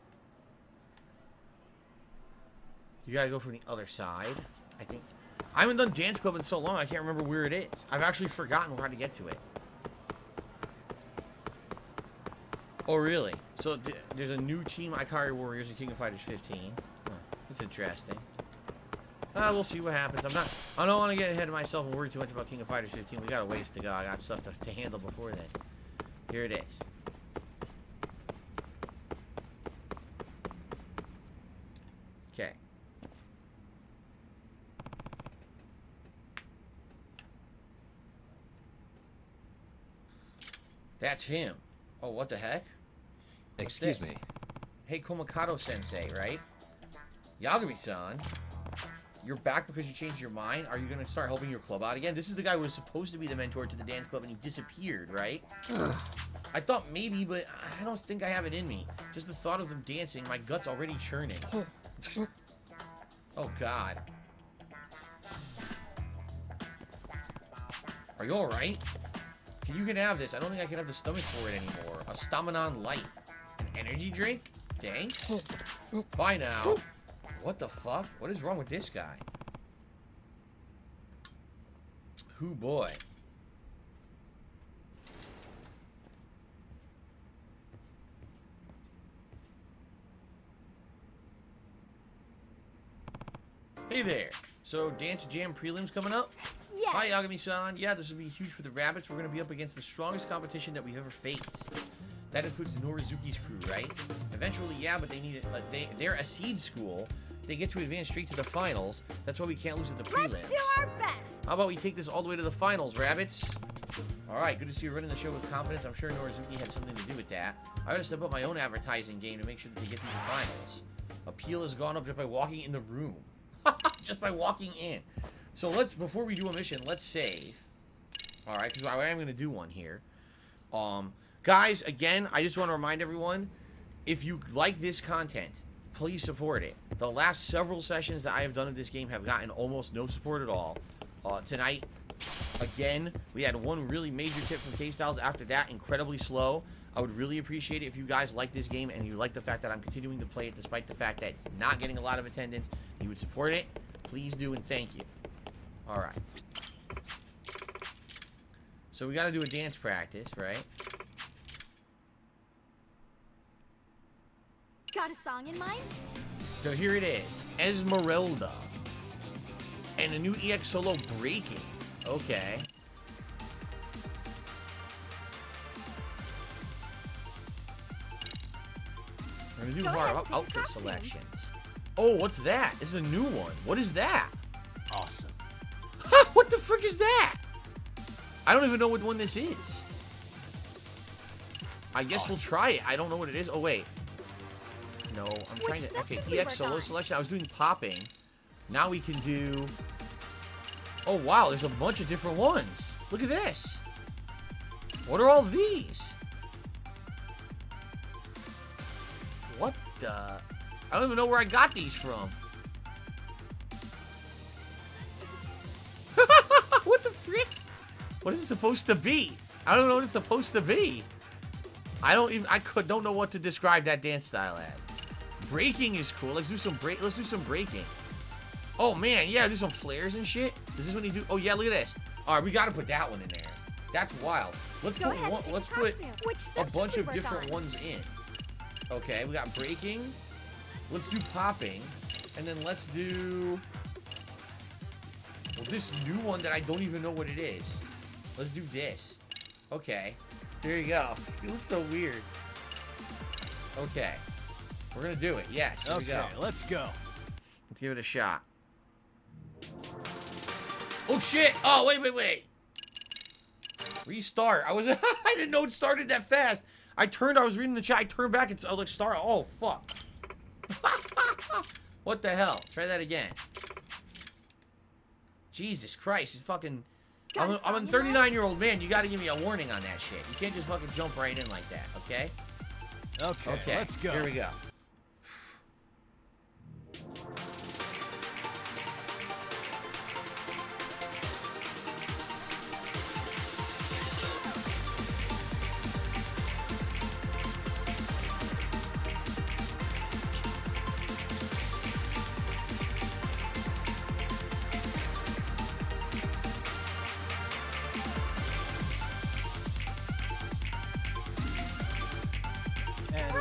You gotta go from the other side, I think. I haven't done Dance Club in so long, I can't remember where it is. I've actually forgotten how to get to it. Oh, really? So there's a new team, Ikari Warriors in King of Fighters 15. Huh, that's interesting. We'll see what happens. I don't want to get ahead of myself and worry too much about King of Fighters 15. We got a ways to go. I got stuff to handle before then. Here it is. Okay. That's him. Oh, what the heck? What's Excuse this? me. Hey, Komakato-sensei, right? Yagami-san. You're back because you changed your mind? Are you going to start helping your club out again? This is the guy who was supposed to be the mentor to the dance club and he disappeared, right? I thought maybe, but I don't think I have it in me. Just the thought of them dancing, my gut's already churning. Oh, God. Are you alright? You can have this. I don't think I can have the stomach for it anymore. A Staminon Light. An energy drink? Thanks. Bye now. What the fuck? What is wrong with this guy? Who boy? Hey there. So, Dance Jam prelims coming up? Yes. Hi, Yagami-san. Yeah, this will be huge for the rabbits. We're going to be up against the strongest competition that we've ever faced. That includes Norizuki's crew, right? Eventually, yeah, but they need it. They're a seed school. They get to advance straight to the finals. That's why we can't lose at the prelims. Let's do our best. How about we take this all the way to the finals, rabbits? All right, good to see you running the show with confidence. I'm sure Norizuki had something to do with that. I gotta step up my own advertising game to make sure that they get these finals. Appeal has gone up just by walking in the room. Just by walking in. So before we do a mission, let's save. All right, because I am going to do one here. Guys, again, I just want to remind everyone, if you like this content, please support it. The last several sessions that I have done of this game have gotten almost no support at all. Tonight, again, we had one really major tip from K-Styles. After that, incredibly slow. I would really appreciate it if you guys like this game and you like the fact that I'm continuing to play it despite the fact that it's not getting a lot of attendance. You would support it. Please do, and thank you. All right. So we got to do a dance practice, right? Got a song in mind? So here it is. Esmeralda. And a new EX solo, Breaking. Okay. We're going to do hard outfit selections. Oh, what's that? This is a new one. What is that? Awesome. What the frick is that? I don't even know what one this is. I guess we'll try it. I don't know what it is. Oh, wait. No, I'm trying to... Okay, EX solo selection. I was doing popping. Now we can do... Oh, wow. There's a bunch of different ones. Look at this. What are all these? What the... I don't even know where I got these from. What the frick? What is it supposed to be? I don't know what it's supposed to be. I don't know what to describe that dance style as. Breaking is cool. Let's do some breaking. Oh man, yeah, do some flares and shit. Is this when you do? Oh yeah, look at this. All right, we got to put that one in there. That's wild. Let's put a bunch of different ones in. Okay, we got breaking. Let's do popping, and then let's do this new one that I don't even know what it is. Let's do this. Okay, there you go. You look so weird. Okay, we're gonna do it. Yes, here we go. Let's go. Let's give it a shot. Oh shit! Oh wait. Restart. I didn't know it started that fast. I was reading the chat. I turned back. I was like, start. Oh fuck. What the hell? Try that again. Jesus Christ, it's fucking... I'm a 39-year-old man. You gotta give me a warning on that shit. You can't just fucking jump right in like that, okay? Okay, let's go. Here we go.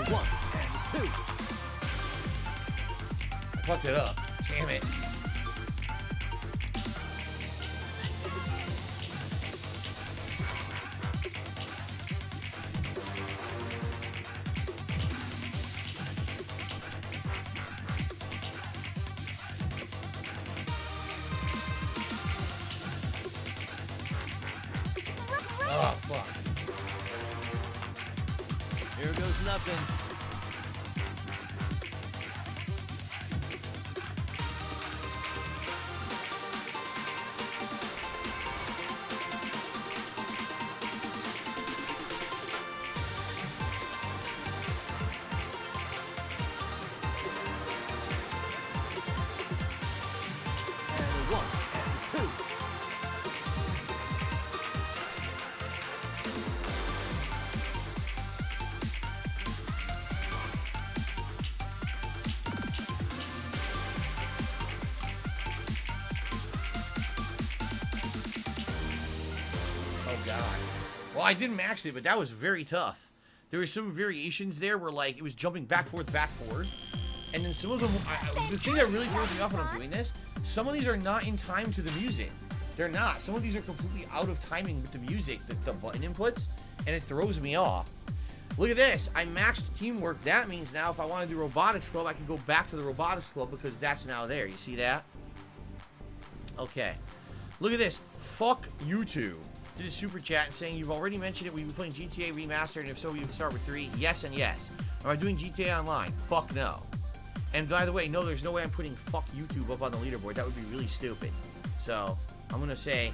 1 and 2. I fucked it up. Damn it. Oh, fuck. Here goes nothing. And 1 and 2. Oh, God. Well, I didn't max it, but that was very tough. There were some variations there where, like, it was jumping back, forth, and then some of them, the thing that really throws me off when I'm doing this, some of these are not in time to the music. They're not. Some of these are completely out of timing with the music, the button inputs, and it throws me off. Look at this. I maxed teamwork. That means now if I want to do robotics club, I can go back to the robotics club because that's now there. You see that? Okay. Look at this. Fuck you two. Did a super chat saying you've already mentioned it. We've been playing GTA Remastered, and if so, we would start with 3. Yes and yes. Am I doing GTA Online? Fuck no. And by the way, no, there's no way I'm putting fuck YouTube up on the leaderboard. That would be really stupid. So, I'm going to say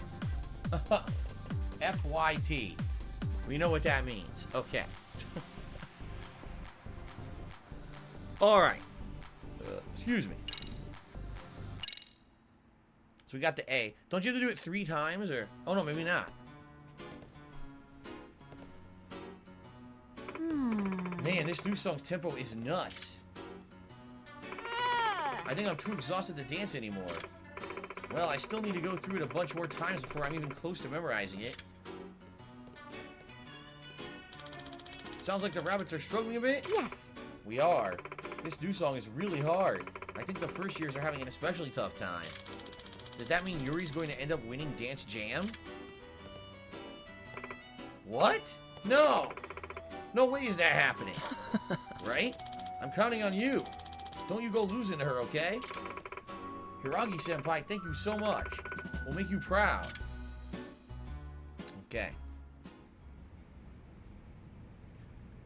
FYT. We know what that means. Okay. Alright. Excuse me. So we got the A. Don't you have to do it 3 times, or... Oh, no, maybe not. Man, this new song's tempo is nuts. I think I'm too exhausted to dance anymore. Well, I still need to go through it a bunch more times before I'm even close to memorizing it. Sounds like the rabbits are struggling a bit? Yes. We are. This new song is really hard. I think the first years are having an especially tough time. Does that mean Yuri's going to end up winning Dance Jam? What? No! No way is that happening. Right? I'm counting on you. Don't you go losing to her, okay? Hiragi-senpai, thank you so much. We'll make you proud. Okay.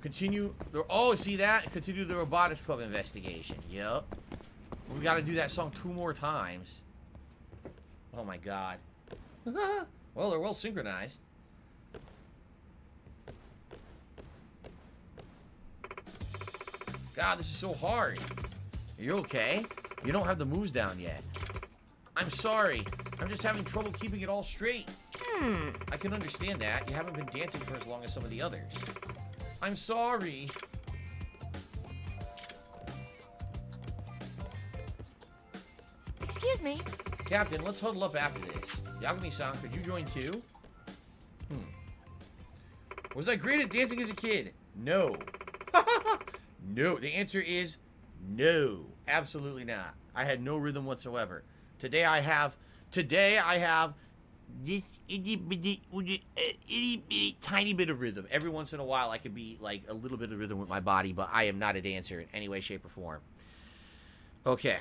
Continue. Oh, see that? Continue the Robotics Club investigation. Yep. We got to do that song 2 more times. Oh my god. Well, they're well synchronized. God, this is so hard. Are you okay? You don't have the moves down yet. I'm sorry. I'm just having trouble keeping it all straight. I can understand that. You haven't been dancing for as long as some of the others. I'm sorry. Excuse me. Captain, let's huddle up after this. Yagami-san, could you join too? Was I great at dancing as a kid? No. No. The answer is no. Absolutely not. I had no rhythm whatsoever. Today I have this itty bitty tiny bit of rhythm. Every once in a while I could be like a little bit of rhythm with my body, but I am not a dancer in any way, shape, or form. Okay.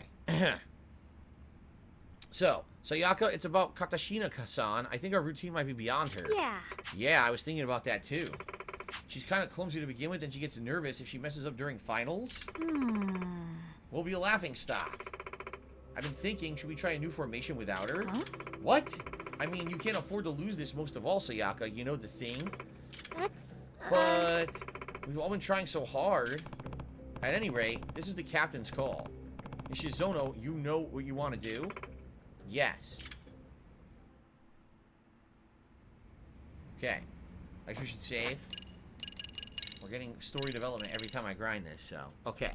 So, Sayaka, it's about Katashina-san. I think our routine might be beyond her. Yeah. Yeah, I was thinking about that too. She's kind of clumsy to begin with, and she gets nervous if she messes up during finals. We'll be a laughing stock. I've been thinking, should we try a new formation without her? Huh? What? I mean, you can't afford to lose this most of all, Sayaka. You know the thing. That's... But we've all been trying so hard. At any rate, this is the captain's call. Ishizono, you know what you want to do? Yes. Okay. I guess we should save. We're getting story development every time I grind this, so... Okay.